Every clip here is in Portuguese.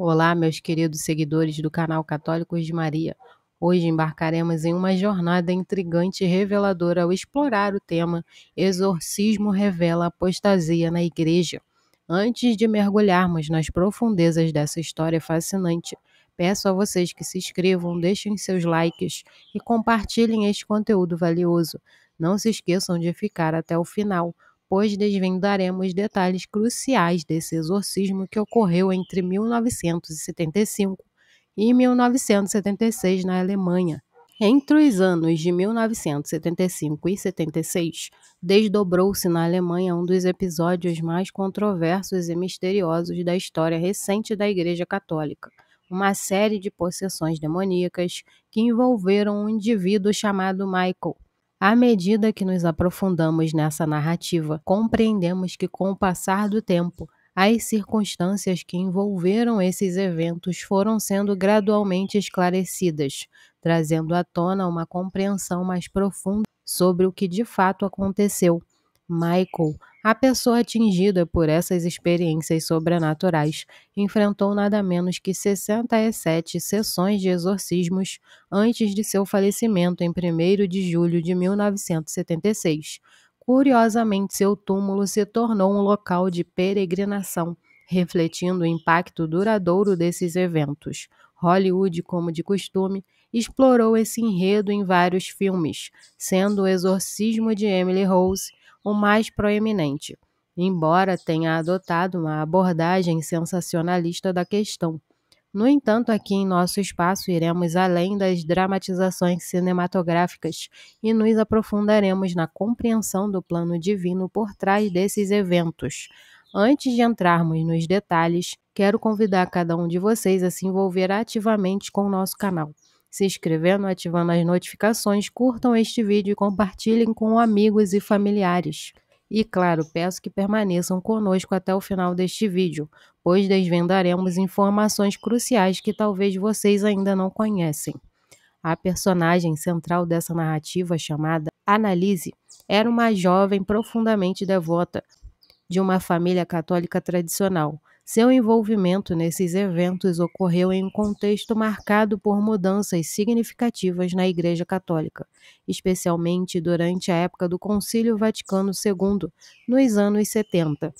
Olá, meus queridos seguidores do canal Católicos de Maria. Hoje embarcaremos em uma jornada intrigante e reveladora ao explorar o tema Exorcismo revela apostasia na Igreja. Antes de mergulharmos nas profundezas dessa história fascinante, peço a vocês que se inscrevam, deixem seus likes e compartilhem este conteúdo valioso. Não se esqueçam de ficar até o final, pois desvendaremos detalhes cruciais desse exorcismo que ocorreu entre 1975 e 1976 na Alemanha. Entre os anos de 1975 e 76, desdobrou-se na Alemanha um dos episódios mais controversos e misteriosos da história recente da Igreja Católica, uma série de possessões demoníacas que envolveram um indivíduo chamado Michael. À medida que nos aprofundamos nessa narrativa, compreendemos que, com o passar do tempo, as circunstâncias que envolveram esses eventos foram sendo gradualmente esclarecidas, trazendo à tona uma compreensão mais profunda sobre o que de fato aconteceu. Michael, a pessoa atingida por essas experiências sobrenaturais, enfrentou nada menos que 67 sessões de exorcismos antes de seu falecimento em 1º de julho de 1976. Curiosamente, seu túmulo se tornou um local de peregrinação, refletindo o impacto duradouro desses eventos. Hollywood, como de costume, explorou esse enredo em vários filmes, sendo O Exorcismo de Emily Rose o mais proeminente, embora tenha adotado uma abordagem sensacionalista da questão. No entanto, aqui em nosso espaço iremos além das dramatizações cinematográficas e nos aprofundaremos na compreensão do plano divino por trás desses eventos. Antes de entrarmos nos detalhes, quero convidar cada um de vocês a se envolver ativamente com o nosso canal. Se inscrevendo, ativando as notificações, curtam este vídeo e compartilhem com amigos e familiares. E claro, peço que permaneçam conosco até o final deste vídeo, pois desvendaremos informações cruciais que talvez vocês ainda não conhecem. A personagem central dessa narrativa, chamada Annalise, era uma jovem profundamente devota de uma família católica tradicional. Seu envolvimento nesses eventos ocorreu em um contexto marcado por mudanças significativas na Igreja Católica, especialmente durante a época do Concílio Vaticano II, nos anos 70.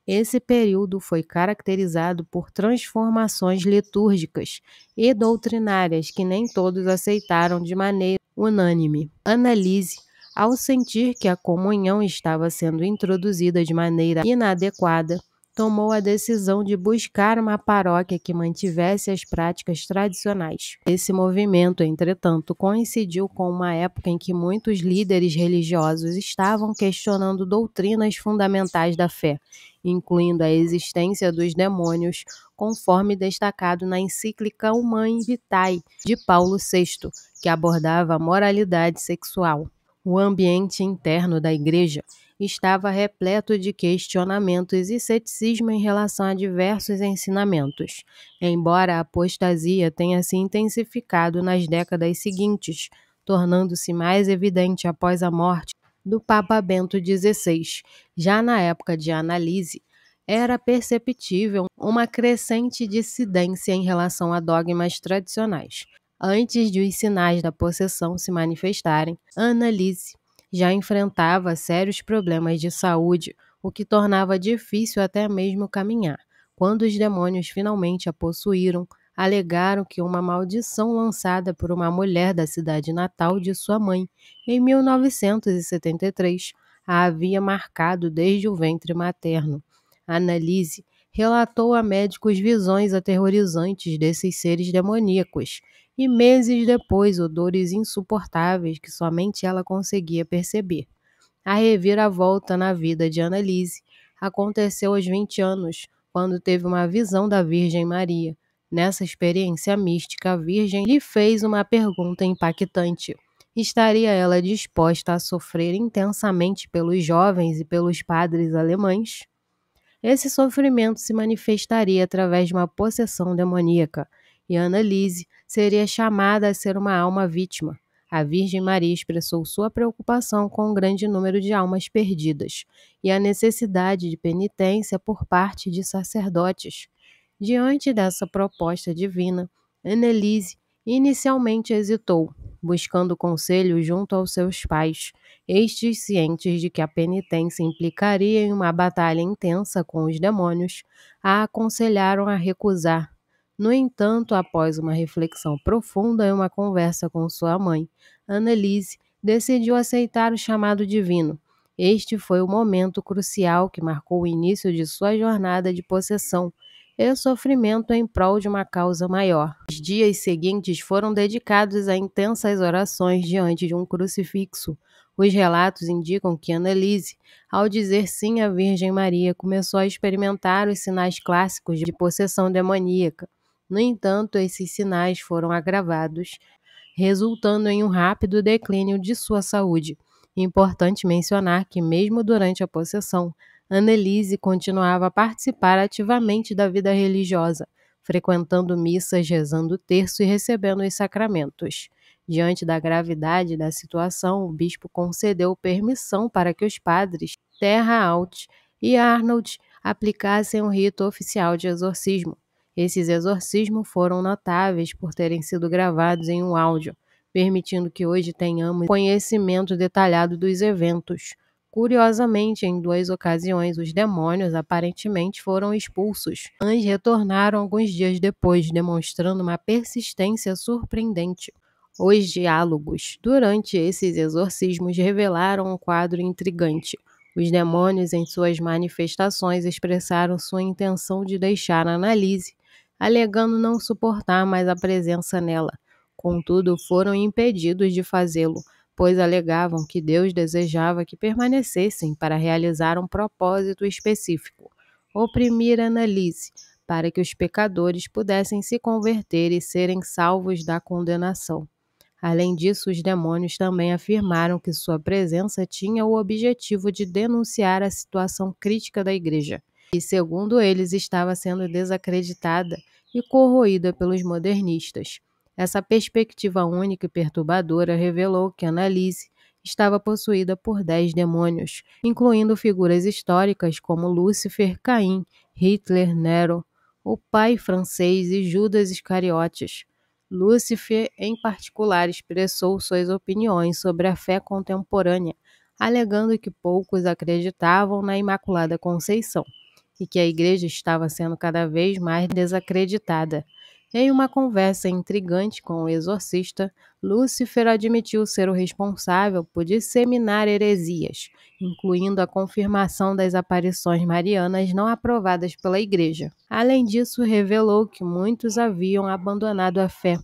Esse período foi caracterizado por transformações litúrgicas e doutrinárias que nem todos aceitaram de maneira unânime. Annalise, ao sentir que a comunhão estava sendo introduzida de maneira inadequada, tomou a decisão de buscar uma paróquia que mantivesse as práticas tradicionais. Esse movimento, entretanto, coincidiu com uma época em que muitos líderes religiosos estavam questionando doutrinas fundamentais da fé, incluindo a existência dos demônios, conforme destacado na encíclica Humanae Vitae de Paulo VI, que abordava a moralidade sexual. O ambiente interno da igreja estava repleto de questionamentos e ceticismo em relação a diversos ensinamentos, embora a apostasia tenha se intensificado nas décadas seguintes, tornando-se mais evidente após a morte do Papa Bento XVI. Já na época de Annalise, era perceptível uma crescente dissidência em relação a dogmas tradicionais. Antes de os sinais da possessão se manifestarem, Annalise já enfrentava sérios problemas de saúde, o que tornava difícil até mesmo caminhar. Quando os demônios finalmente a possuíram, alegaram que uma maldição lançada por uma mulher da cidade natal de sua mãe, em 1973, a havia marcado desde o ventre materno. Annalise relatou a médicos visões aterrorizantes desses seres demoníacos, e meses depois odores insuportáveis que somente ela conseguia perceber. A reviravolta na vida de Annalise aconteceu aos 20 anos, quando teve uma visão da Virgem Maria. Nessa experiência mística, a Virgem lhe fez uma pergunta impactante. Estaria ela disposta a sofrer intensamente pelos jovens e pelos padres alemães? Esse sofrimento se manifestaria através de uma possessão demoníaca, e Annalise seria chamada a ser uma alma vítima. A Virgem Maria expressou sua preocupação com o grande número de almas perdidas e a necessidade de penitência por parte de sacerdotes. Diante dessa proposta divina, Anneliese inicialmente hesitou, buscando conselho junto aos seus pais. Estes, cientes de que a penitência implicaria em uma batalha intensa com os demônios, a aconselharam a recusar. No entanto, após uma reflexão profunda e uma conversa com sua mãe, Anneliese decidiu aceitar o chamado divino. Este foi o momento crucial que marcou o início de sua jornada de possessão e sofrimento em prol de uma causa maior. Os dias seguintes foram dedicados a intensas orações diante de um crucifixo. Os relatos indicam que Anneliese, ao dizer sim à Virgem Maria, começou a experimentar os sinais clássicos de possessão demoníaca. No entanto, esses sinais foram agravados, resultando em um rápido declínio de sua saúde. Importante mencionar que, mesmo durante a possessão, Anneliese continuava a participar ativamente da vida religiosa, frequentando missas, rezando o terço e recebendo os sacramentos. Diante da gravidade da situação, o bispo concedeu permissão para que os padres Terraalt e Arnold aplicassem um rito oficial de exorcismo. Esses exorcismos foram notáveis por terem sido gravados em um áudio, permitindo que hoje tenhamos conhecimento detalhado dos eventos. Curiosamente, em 2 ocasiões, os demônios aparentemente foram expulsos, mas retornaram alguns dias depois, demonstrando uma persistência surpreendente. Os diálogos durante esses exorcismos revelaram um quadro intrigante. Os demônios, em suas manifestações, expressaram sua intenção de deixar Anneliese, alegando não suportar mais a presença nela. Contudo, foram impedidos de fazê-lo, pois alegavam que Deus desejava que permanecessem para realizar um propósito específico: oprimir Anneliese, para que os pecadores pudessem se converter e serem salvos da condenação. Além disso, os demônios também afirmaram que sua presença tinha o objetivo de denunciar a situação crítica da igreja, que, segundo eles, estava sendo desacreditada e corroída pelos modernistas. Essa perspectiva única e perturbadora revelou que Anneliese estava possuída por 10 demônios, incluindo figuras históricas como Lúcifer, Caim, Hitler, Nero, o pai francês e Judas Iscariotes. Lúcifer, em particular, expressou suas opiniões sobre a fé contemporânea, alegando que poucos acreditavam na Imaculada Conceição e que a igreja estava sendo cada vez mais desacreditada. Em uma conversa intrigante com o exorcista, Lúcifer admitiu ser o responsável por disseminar heresias, incluindo a confirmação das aparições marianas não aprovadas pela igreja. Além disso, revelou que muitos haviam abandonado a fé,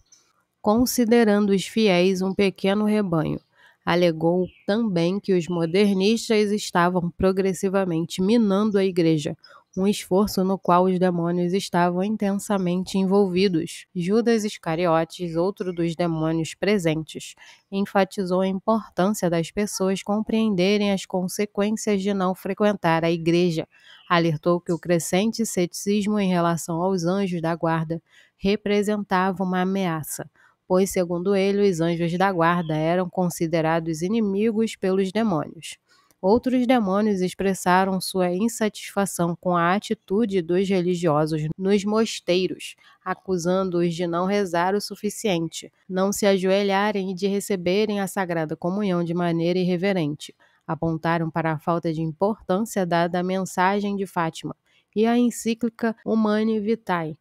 considerando os fiéis um pequeno rebanho. Alegou também que os modernistas estavam progressivamente minando a igreja, um esforço no qual os demônios estavam intensamente envolvidos. Judas Iscariotes, outro dos demônios presentes, enfatizou a importância das pessoas compreenderem as consequências de não frequentar a igreja. Alertou que o crescente ceticismo em relação aos anjos da guarda representava uma ameaça, pois, segundo ele, os anjos da guarda eram considerados inimigos pelos demônios. Outros demônios expressaram sua insatisfação com a atitude dos religiosos nos mosteiros, acusando-os de não rezar o suficiente, não se ajoelharem e de receberem a Sagrada Comunhão de maneira irreverente. Apontaram para a falta de importância dada à mensagem de Fátima e à encíclica Humanae Vitae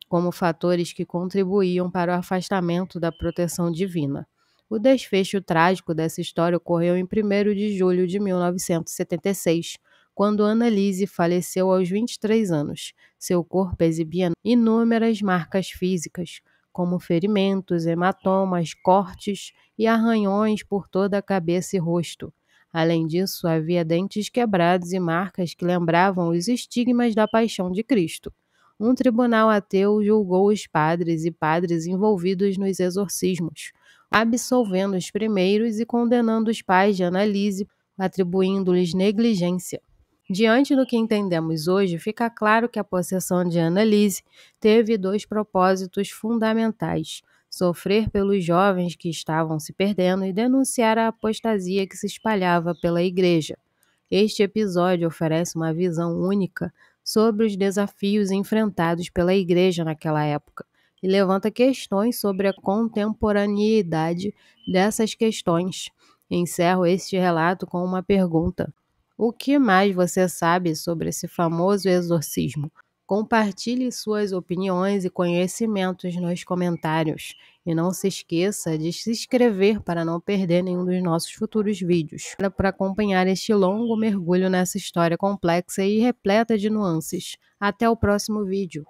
como fatores que contribuíam para o afastamento da proteção divina. O desfecho trágico dessa história ocorreu em 1º de julho de 1976, quando Anneliese faleceu aos 23 anos. Seu corpo exibia inúmeras marcas físicas, como ferimentos, hematomas, cortes e arranhões por toda a cabeça e rosto. Além disso, havia dentes quebrados e marcas que lembravam os estigmas da paixão de Cristo. Um tribunal ateu julgou os padres e padres envolvidos nos exorcismos, absolvendo os primeiros e condenando os pais de Anneliese, atribuindo-lhes negligência. Diante do que entendemos hoje, fica claro que a possessão de Anneliese teve 2 propósitos fundamentais: sofrer pelos jovens que estavam se perdendo e denunciar a apostasia que se espalhava pela igreja. Este episódio oferece uma visão única sobre os desafios enfrentados pela Igreja naquela época e levanta questões sobre a contemporaneidade dessas questões. Encerro este relato com uma pergunta: o que mais você sabe sobre esse famoso exorcismo? Compartilhe suas opiniões e conhecimentos nos comentários. E não se esqueça de se inscrever para não perder nenhum dos nossos futuros vídeos, para acompanhar este longo mergulho nessa história complexa e repleta de nuances. Até o próximo vídeo.